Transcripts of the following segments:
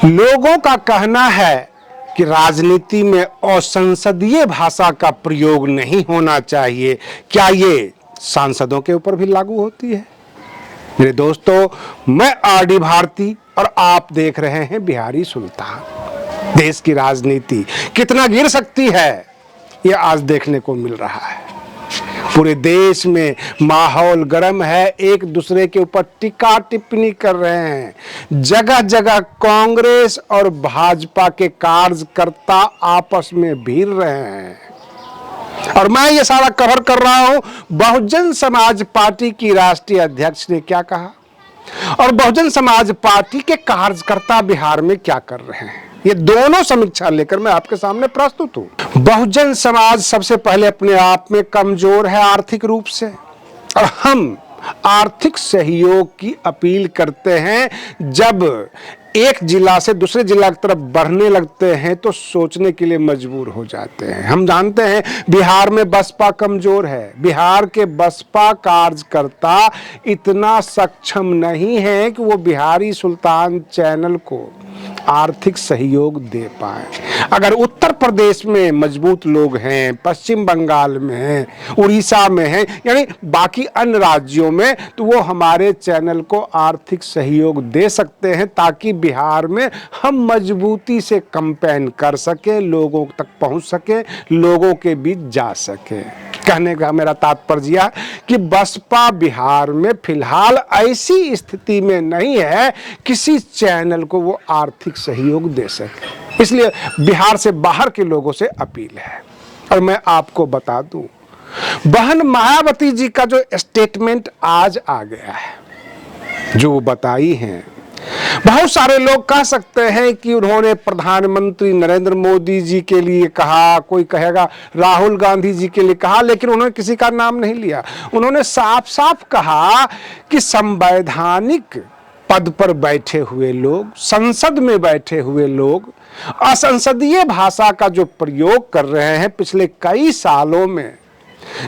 लोगों का कहना है कि राजनीति में असंसदीय भाषा का प्रयोग नहीं होना चाहिए। क्या ये सांसदों के ऊपर भी लागू होती है? मेरे दोस्तों, मैं आरडी भारती और आप देख रहे हैं बिहारी सुल्तान। देश की राजनीति कितना गिर सकती है, ये आज देखने को मिल रहा है। पूरे देश में माहौल गर्म है, एक दूसरे के ऊपर टीका टिप्पणी कर रहे हैं। जगह जगह कांग्रेस और भाजपा के कार्यकर्ता आपस में भिड़ रहे हैं। और मैं ये सारा कवर कर रहा हूं बहुजन समाज पार्टी की राष्ट्रीय अध्यक्ष ने क्या कहा और बहुजन समाज पार्टी के कार्यकर्ता बिहार में क्या कर रहे हैं। ये दोनों समीक्षा लेकर मैं आपके सामने प्रस्तुत हूं। बहुजन समाज सबसे पहले अपने आप में कमजोर है आर्थिक रूप से, और हम आर्थिक सहयोग की अपील करते हैं। जब एक जिला से दूसरे जिला की तरफ बढ़ने लगते हैं तो सोचने के लिए मजबूर हो जाते हैं। हम जानते हैं बिहार में बसपा कमजोर है। बिहार के बसपा कार्यकर्ता इतना सक्षम नहीं है कि वो बिहारी सुल्तान चैनल को आर्थिक सहयोग दे पाए। अगर उत्तर प्रदेश में मजबूत लोग हैं, पश्चिम बंगाल में हैं, उड़ीसा में हैं, यानी बाकी अन्य राज्यों में, तो वो हमारे चैनल को आर्थिक सहयोग दे सकते हैं ताकि बिहार में हम मजबूती से कैंपेन कर सके, लोगों तक पहुंच सके, लोगों के बीच जा सके। कहने का मेरा तात्पर्य है कि बसपा बिहार में फिलहाल ऐसी स्थिति में नहीं है किसी चैनल को वो आर्थिक सहयोग दे सके। इसलिए बिहार से बाहर के लोगों से अपील है। और मैं आपको बता दूं, बहन मायावती जी का जो स्टेटमेंट आज आ गया है, जो वो बताई हैं, बहुत सारे लोग कह सकते हैं कि उन्होंने प्रधानमंत्री नरेंद्र मोदी जी के लिए कहा, कोई कहेगा राहुल गांधी जी के लिए कहा, लेकिन उन्होंने किसी का नाम नहीं लिया। उन्होंने साफ साफ कहा कि संवैधानिक पद पर बैठे हुए लोग, संसद में बैठे हुए लोग असंसदीय भाषा का जो प्रयोग कर रहे हैं, पिछले कई सालों में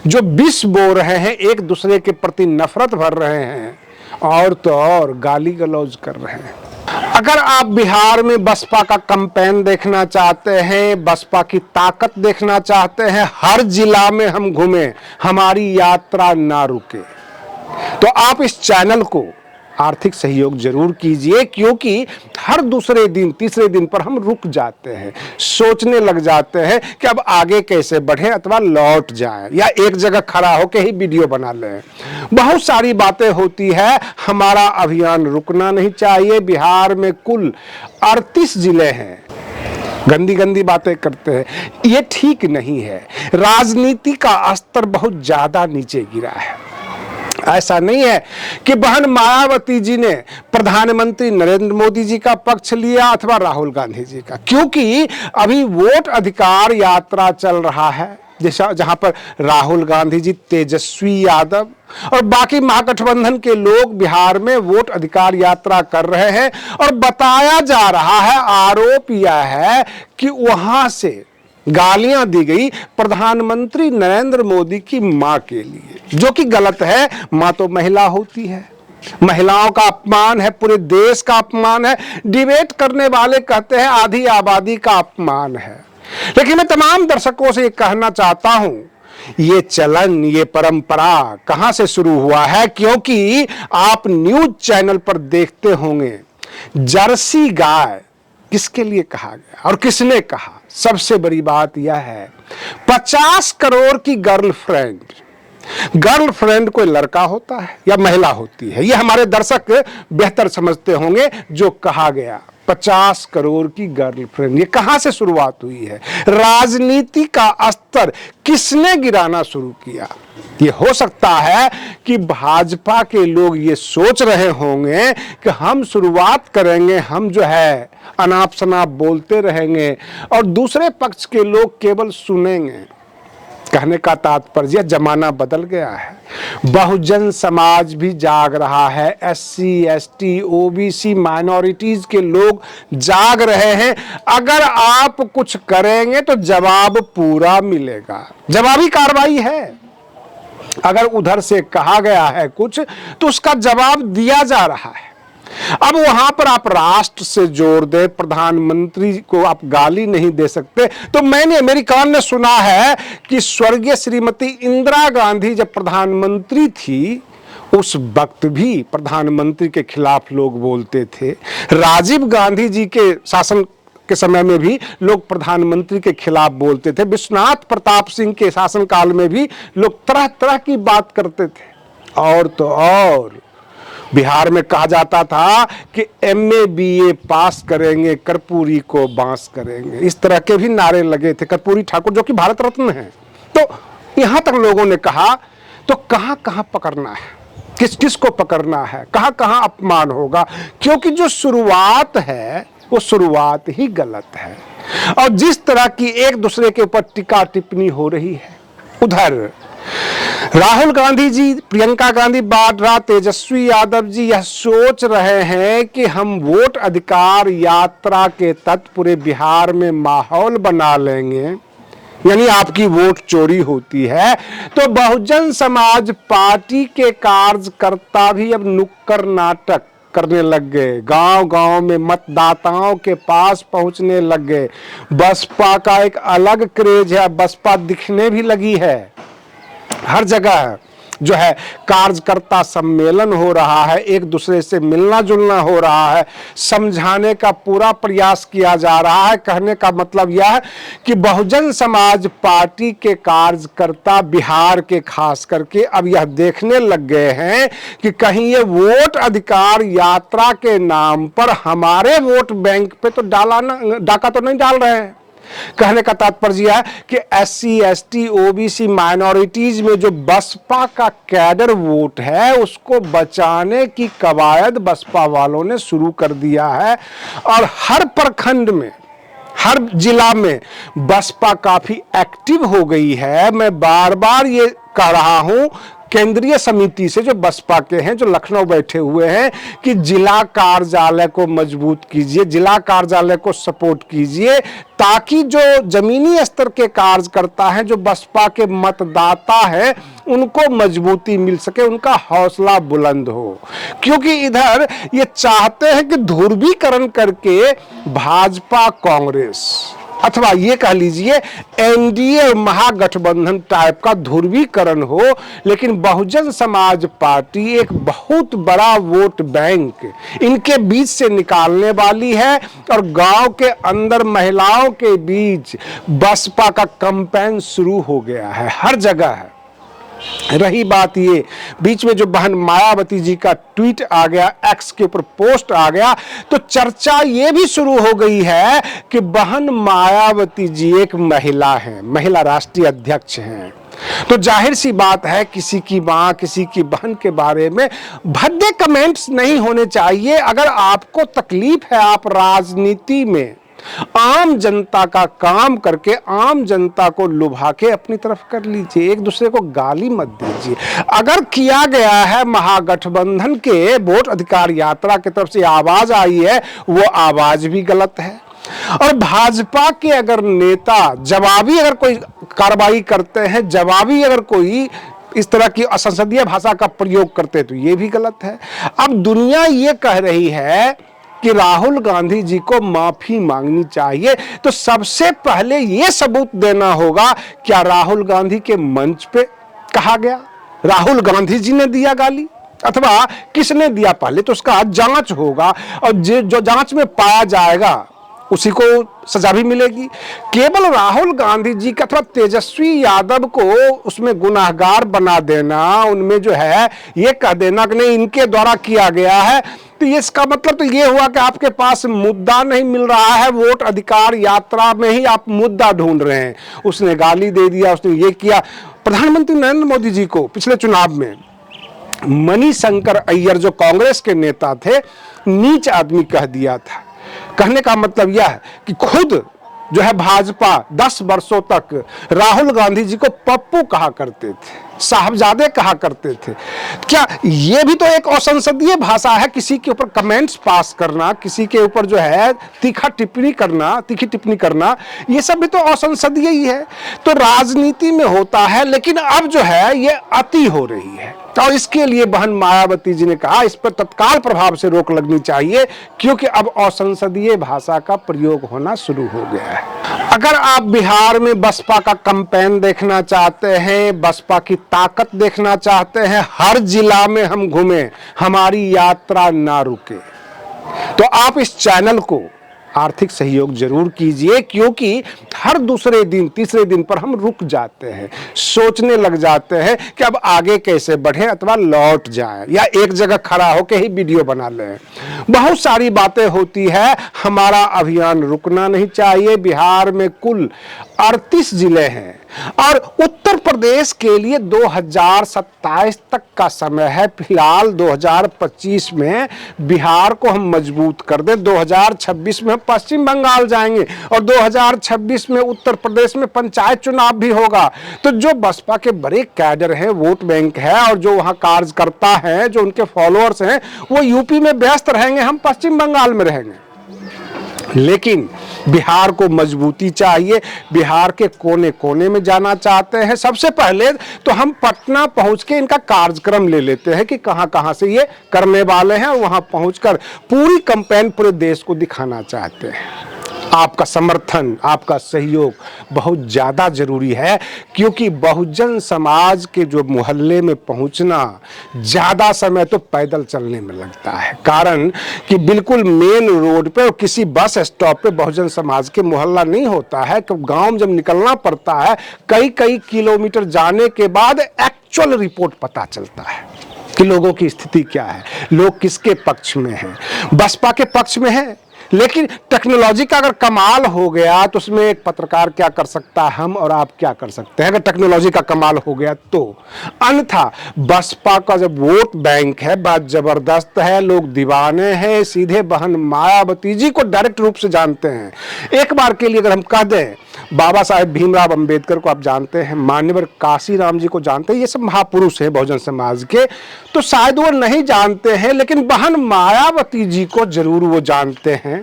जो विष बो रहे हैं, एक दूसरे के प्रति नफरत भर रहे हैं और तो और गाली गलौज कर रहे हैं। अगर आप बिहार में बसपा का कैंपेन देखना चाहते हैं, बसपा की ताकत देखना चाहते हैं, हर जिला में हम घूमें, हमारी यात्रा ना रुके, तो आप इस चैनल को आर्थिक सहयोग जरूर कीजिए। क्योंकि हर दूसरे दिन तीसरे दिन पर हम रुक जाते हैं, सोचने लग जाते हैं कि अब आगे कैसे बढ़े अथवा लौट जाए या एक जगह खड़ा होकर ही वीडियो बना लें। बहुत सारी बातें होती है, हमारा अभियान रुकना नहीं चाहिए। बिहार में कुल 38 जिले हैं, गंदी गंदी बातें करते हैं, ये ठीक नहीं है। राजनीति का स्तर बहुत ज्यादा नीचे गिरा है। ऐसा नहीं है कि बहन मायावती जी ने प्रधानमंत्री नरेंद्र मोदी जी का पक्ष लिया अथवा राहुल गांधी जी का, क्योंकि अभी वोट अधिकार यात्रा चल रहा है, जहां पर राहुल गांधी जी, तेजस्वी यादव और बाकी महागठबंधन के लोग बिहार में वोट अधिकार यात्रा कर रहे हैं। और बताया जा रहा है, आरोप यह है कि वहां से गालियां दी गई प्रधानमंत्री नरेंद्र मोदी की मां के लिए, जो कि गलत है। मां तो महिला होती है, महिलाओं का अपमान है, पूरे देश का अपमान है। डिबेट करने वाले कहते हैं आधी आबादी का अपमान है। लेकिन मैं तमाम दर्शकों से ये कहना चाहता हूं, ये चलन, ये परंपरा कहां से शुरू हुआ है? क्योंकि आप न्यूज चैनल पर देखते होंगे, जर्सी गाय किसके लिए कहा गया और किसने कहा? सबसे बड़ी बात यह है, 50 करोड़ की गर्लफ्रेंड कोई लड़का होता है या महिला होती है? ये हमारे दर्शक बेहतर समझते होंगे। जो कहा गया 50 करोड़ की गर्लफ्रेंड, ये कहां से शुरुआत हुई है? राजनीति का स्तर किसने गिराना शुरू किया? ये हो सकता है कि भाजपा के लोग ये सोच रहे होंगे कि हम शुरुआत करेंगे, हम जो है अनाप शनाप बोलते रहेंगे और दूसरे पक्ष के लोग केवल सुनेंगे। कहने का तात्पर्य, जमाना बदल गया है, बहुजन समाज भी जाग रहा है, SC, ST, OBC माइनॉरिटीज के लोग जाग रहे हैं। अगर आप कुछ करेंगे तो जवाब पूरा मिलेगा, जवाबी कार्रवाई है। अगर उधर से कहा गया है कुछ तो उसका जवाब दिया जा रहा है। अब वहां पर आप राष्ट्र से जोड़ दे, प्रधानमंत्री को आप गाली नहीं दे सकते। तो मैंने मेरी कान ने सुना है कि स्वर्गीय श्रीमती इंदिरा गांधी जब प्रधानमंत्री थी उस वक्त भी प्रधानमंत्री के खिलाफ लोग बोलते थे। राजीव गांधी जी के शासन के समय में भी लोग प्रधानमंत्री के खिलाफ बोलते थे। विश्वनाथ प्रताप सिंह के शासनकाल में भी लोग तरह तरह की बात करते थे। और तो और बिहार में कहा जाता था कि MA BA पास करेंगे, कर्पूरी को बांस करेंगे, इस तरह के भी नारे लगे थे। कर्पूरी ठाकुर जो कि भारत रत्न है। तो यहां तक लोगों ने कहा, तो कहां कहां पकड़ना है, किस किस को पकड़ना है, कहां कहां अपमान होगा, क्योंकि जो शुरुआत है वो शुरुआत ही गलत है। और जिस तरह की एक दूसरे के ऊपर टीका टिप्पणी हो रही है, उधर राहुल गांधी जी, प्रियंका गांधी वाड्रा, तेजस्वी यादव जी यह सोच रहे हैं कि हम वोट अधिकार यात्रा के तहत पूरे बिहार में माहौल बना लेंगे, यानी आपकी वोट चोरी होती है। तो बहुजन समाज पार्टी के कार्यकर्ता भी अब नुक्कड़ नाटक करने लग गए, गांव गांव में मतदाताओं के पास पहुंचने लग गए। बसपा का एक अलग क्रेज है, बसपा दिखने भी लगी है। हर जगह जो है कार्यकर्ता सम्मेलन हो रहा है, एक दूसरे से मिलना जुलना हो रहा है, समझाने का पूरा प्रयास किया जा रहा है। कहने का मतलब यह है कि बहुजन समाज पार्टी के कार्यकर्ता बिहार के खास करके अब यह देखने लग गए हैं कि कहीं ये वोट अधिकार यात्रा के नाम पर हमारे वोट बैंक पे तो डाका तो नहीं डाल रहे हैं। कहने का तात्पर्य यह है कि SC ST OBC माइनॉरिटीज में जो बसपा का कैडर वोट है उसको बचाने की कवायद बसपा वालों ने शुरू कर दिया है। और हर प्रखंड में, हर जिला में बसपा काफी एक्टिव हो गई है। मैं बार बार ये कह रहा हूं केंद्रीय समिति से, जो बसपा के हैं, जो लखनऊ बैठे हुए हैं, कि जिला कार्यालय को मजबूत कीजिए, जिला कार्यालय को सपोर्ट कीजिए, ताकि जो जमीनी स्तर के कार्यकर्ता हैं, जो बसपा के मतदाता हैं, उनको मजबूती मिल सके, उनका हौसला बुलंद हो। क्योंकि इधर ये चाहते हैं कि ध्रुवीकरण करके भाजपा कांग्रेस अथवा ये कह लीजिए NDA महागठबंधन टाइप का ध्रुवीकरण हो, लेकिन बहुजन समाज पार्टी एक बहुत बड़ा वोट बैंक इनके बीच से निकालने वाली है। और गांव के अंदर महिलाओं के बीच बसपा का कैंपेन शुरू हो गया है, हर जगह है। रही बात ये, बीच में जो बहन मायावती जी का ट्वीट आ गया, X के ऊपर पोस्ट आ गया, तो चर्चा ये भी शुरू हो गई है कि बहन मायावती जी एक महिला हैं, महिला राष्ट्रीय अध्यक्ष हैं। तो जाहिर सी बात है किसी की मां, किसी की बहन के बारे में भद्दे कमेंट्स नहीं होने चाहिए। अगर आपको तकलीफ है, आप राजनीति में आम जनता का काम करके आम जनता को लुभा के अपनी तरफ कर लीजिए, एक दूसरे को गाली मत दीजिए। अगर किया गया है महागठबंधन के वोट अधिकार यात्रा की तरफ से आवाज आई है, वो आवाज भी गलत है। और भाजपा के अगर नेता जवाबी अगर कोई कार्रवाई करते हैं, जवाबी अगर कोई इस तरह की असंसदीय भाषा का प्रयोग करते हैं, तो ये भी गलत है। अब दुनिया ये कह रही है कि राहुल गांधी जी को माफी मांगनी चाहिए, तो सबसे पहले यह सबूत देना होगा क्या राहुल गांधी के मंच पे कहा गया, राहुल गांधी जी ने दिया गाली अथवा किसने दिया, पहले तो उसका जांच होगा। और जो जांच में पाया जाएगा उसी को सजा भी मिलेगी। केवल राहुल गांधी जी का अथवा तेजस्वी यादव को उसमें गुनाहगार बना देना, उनमें जो है ये कह देना कि नहीं इनके द्वारा किया गया है, तो ये इसका मतलब तो ये हुआ कि आपके पास मुद्दा नहीं मिल रहा है, वोट अधिकार यात्रा में ही आप मुद्दा ढूंढ रहे हैं। उसने गाली दे दिया, उसने ये किया। प्रधानमंत्री नरेंद्र मोदी जी को पिछले चुनाव में मणिशंकर अय्यर जो कांग्रेस के नेता थे, नीच आदमी कह दिया था। कहने का मतलब यह है कि खुद जो है भाजपा 10 वर्षों तक राहुल गांधी जी को पप्पू कहा करते थे। साहबजादे कहा करते थे। क्या ये भी तो एक असंसदीय भाषा है? किसी के ऊपर कमेंट्स पास करना, किसी के ऊपर जो है तीखी टिप्पणी करना, ये सब भी तो असंसदीय ही है। तो राजनीति में होता है, लेकिन अब जो है ये अति हो रही है और इसके लिए बहन मायावती जी ने कहा इस पर तत्काल प्रभाव से रोक लगनी चाहिए, क्योंकि अब असंसदीय भाषा का प्रयोग होना शुरू हो गया है। अगर आप बिहार में बसपा का कैंपेन देखना चाहते हैं, बसपा की ताकत देखना चाहते हैं, हर जिला में हम घूमें, हमारी यात्रा ना रुके, तो आप इस चैनल को आर्थिक सहयोग जरूर कीजिए, क्योंकि हर दूसरे दिन तीसरे दिन पर हम रुक जाते हैं, सोचने लग जाते हैं कि अब आगे कैसे बढ़े अथवा लौट जाएं या एक जगह खड़ा होकर ही वीडियो बना लें। बहुत सारी बातें होती है, हमारा अभियान रुकना नहीं चाहिए। बिहार में कुल 38 जिले हैं और उत्तर प्रदेश के लिए 2027 तक का समय है। फिलहाल 2025 में बिहार को हम मजबूत कर दें, 2026 में पश्चिम बंगाल जाएंगे और 2026 में उत्तर प्रदेश में पंचायत चुनाव भी होगा। तो जो बसपा के बड़े कैडर हैं, वोट बैंक है और जो वहां कार्यकर्ता हैं, जो उनके फॉलोअर्स हैं, वो यूपी में व्यस्त रहेंगे, हम पश्चिम बंगाल में रहेंगे। लेकिन बिहार को मजबूती चाहिए। बिहार के कोने कोने में जाना चाहते हैं। सबसे पहले तो हम पटना पहुंच के इनका कार्यक्रम ले लेते हैं कि कहां कहां से ये करने वाले हैं, वहां पहुंचकर पूरी कैंपेन पूरे देश को दिखाना चाहते हैं। आपका समर्थन, आपका सहयोग बहुत ज़्यादा जरूरी है, क्योंकि बहुजन समाज के जो मोहल्ले में पहुंचना ज़्यादा समय तो पैदल चलने में लगता है। कारण कि बिल्कुल मेन रोड पे और किसी बस स्टॉप पे बहुजन समाज के मोहल्ला नहीं होता है। कि गांव में जब निकलना पड़ता है, कई कई किलोमीटर जाने के बाद एक्चुअल रिपोर्ट पता चलता है कि लोगों की स्थिति क्या है, लोग किसके पक्ष में हैं। बसपा के पक्ष में है, लेकिन टेक्नोलॉजी का अगर कमाल हो गया तो उसमें एक पत्रकार क्या कर सकता है, हम और आप क्या कर सकते हैं अगर टेक्नोलॉजी का कमाल हो गया तो। अन्यथा बसपा का जब वोट बैंक है, बात जबरदस्त है, लोग दीवाने हैं, सीधे बहन मायावती जी को डायरेक्ट रूप से जानते हैं। एक बार के लिए अगर हम कह दें, बाबा साहेब भीमराव अंबेडकर को आप जानते हैं, मान्यवर काशीराम जी को जानते हैं, ये सब महापुरुष हैं बहुजन समाज के, तो शायद वो नहीं जानते हैं, लेकिन बहन मायावती जी को जरूर वो जानते हैं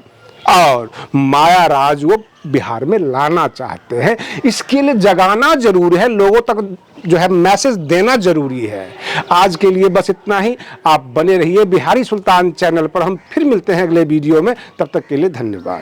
और माया राज वो बिहार में लाना चाहते हैं। इसके लिए जगाना जरूर है, लोगों तक जो है मैसेज देना जरूरी है। आज के लिए बस इतना ही। आप बने रहिए बिहारी सुल्तान चैनल पर। हम फिर मिलते हैं अगले वीडियो में, तब तक के लिए धन्यवाद।